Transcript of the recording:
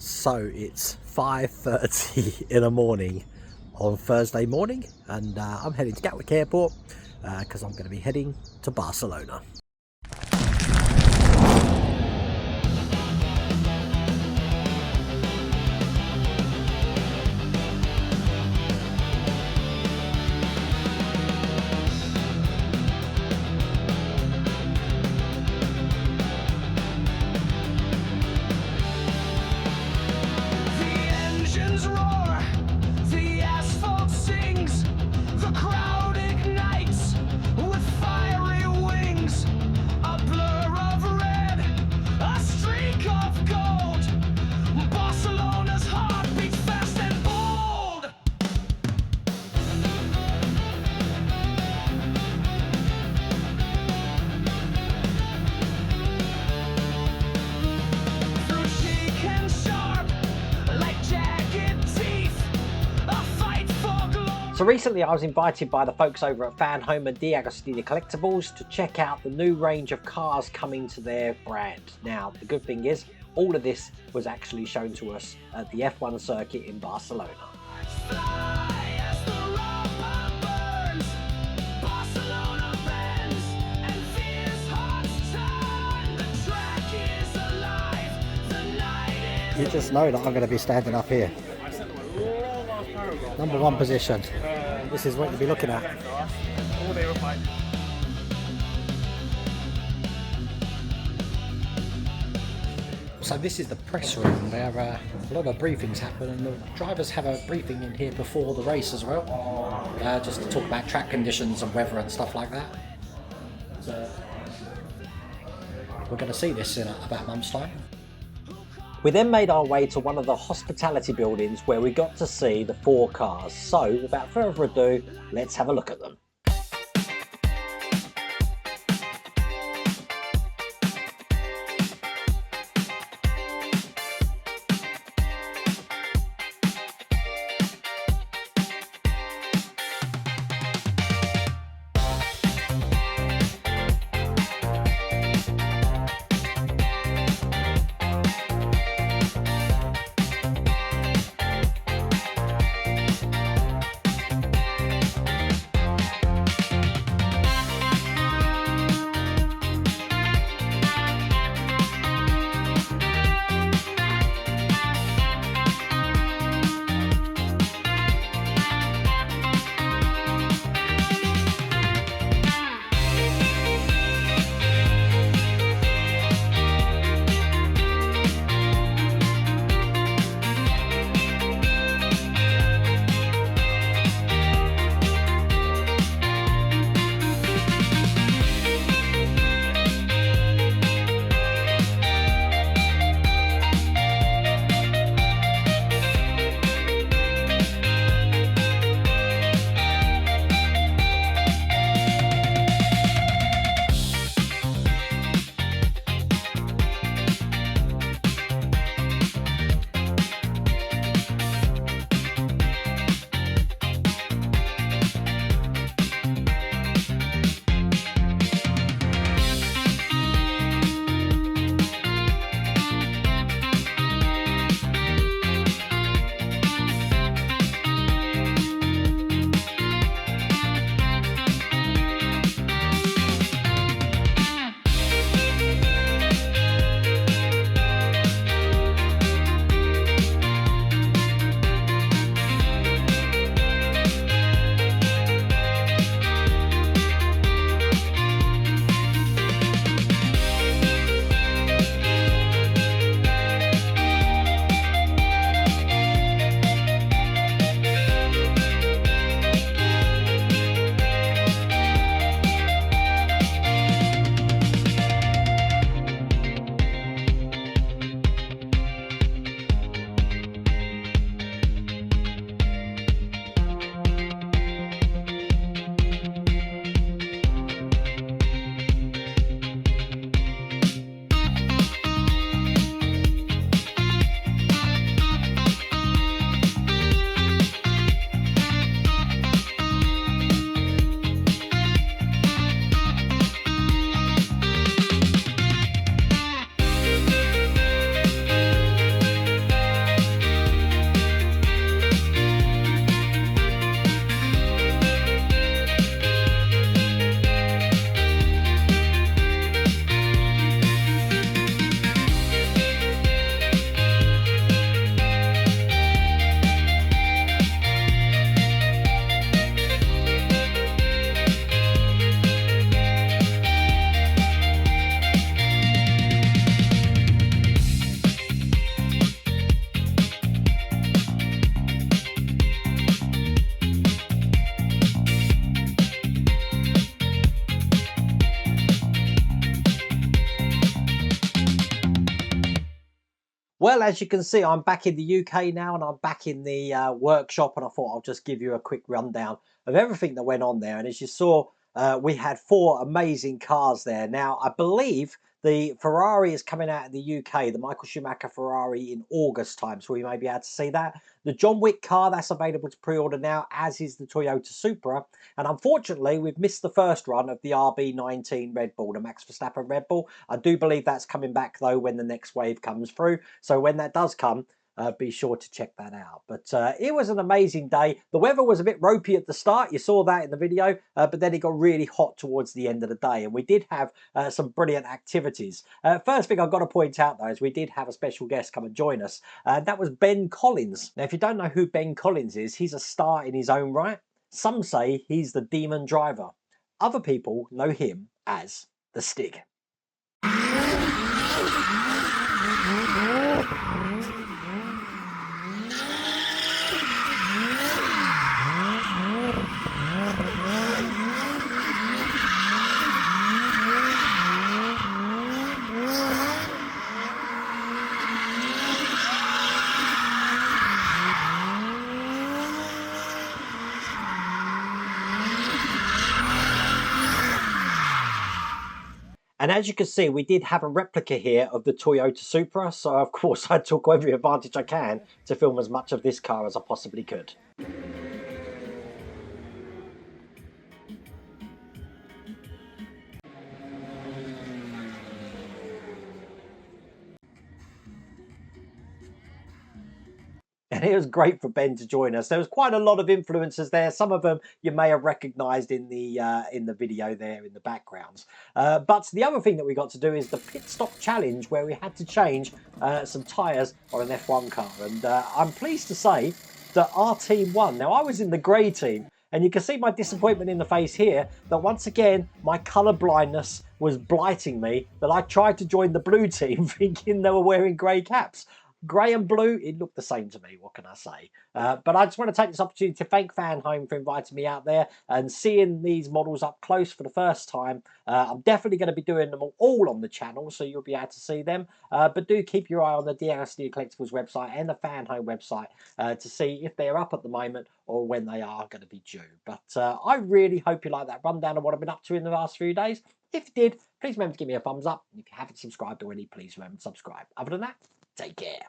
So it's 5:30 in the morning on Thursday morning, and I'm heading to Gatwick Airport because I'm going to be heading to Barcelona. So recently I was invited by the folks over at Fanhome and Deagostini Collectibles to check out the new range of cars coming to their brand. Now the good thing is all of this was actually shown to us at the F1 circuit in Barcelona. You just know that I'm going to be standing up here. Number one position. This is what you'll be looking at. So this is the press room where a lot of briefings happen, and the drivers have a briefing in here before the race as well, just to talk about track conditions and weather and stuff like that. So we're going to see this in about a month's time. We then made our way to one of the hospitality buildings where we got to see the 4 cars. So without further ado, let's have a look at them. Well, as you can see, I'm back in the UK now, and I'm back in the workshop, and I thought I'll just give you a quick rundown of everything that went on there. And as you saw, we had 4 amazing cars there. Now, I believe the Ferrari is coming out in the UK, the Michael Schumacher Ferrari, in August time, so we may be able to see that. The John Wick car, that's available to pre-order now, as is the Toyota Supra. And unfortunately, we've missed the first run of the RB19 Red Bull, the Max Verstappen Red Bull. I do believe that's coming back, though, when the next wave comes through. So when that does come, be sure to check that out. But it was an amazing day. The weather was a bit ropey at the start. You saw that in the video, but then it got really hot towards the end of the day. And we did have some brilliant activities. First thing I've got to point out, though, is we did have a special guest come and join us. That was Ben Collins. Now, if you don't know who Ben Collins is, he's a star in his own right. Some say he's the demon driver. Other people know him as the Stig. And as you can see, we did have a replica here of the Toyota Supra. So, of course, I took every advantage I can to film as much of this car as I possibly could. And it was great for Ben to join us. There was quite a lot of influencers there. Some of them you may have recognised in the video there in the backgrounds. But the other thing that we got to do is the pit stop challenge, where we had to change some tyres on an F1 car. And I'm pleased to say that our team won. Now, I was in the grey team, and you can see my disappointment in the face here, that once again, my colour blindness was blighting me, that I tried to join the blue team thinking they were wearing grey caps. Grey and blue, it looked the same to me, what can I say? But I just want to take this opportunity to thank Fanhome for inviting me out there and seeing these models up close for the first time. I'm definitely going to be doing them all on the channel, so you'll be able to see them. But do keep your eye on the Deagostini Collectibles website and the Fanhome website to see if they're up at the moment or when they are going to be due. But I really hope you like that rundown of what I've been up to in the last few days. If you did, please remember to give me a thumbs up. If you haven't subscribed already, please remember to subscribe. Other than that, take care.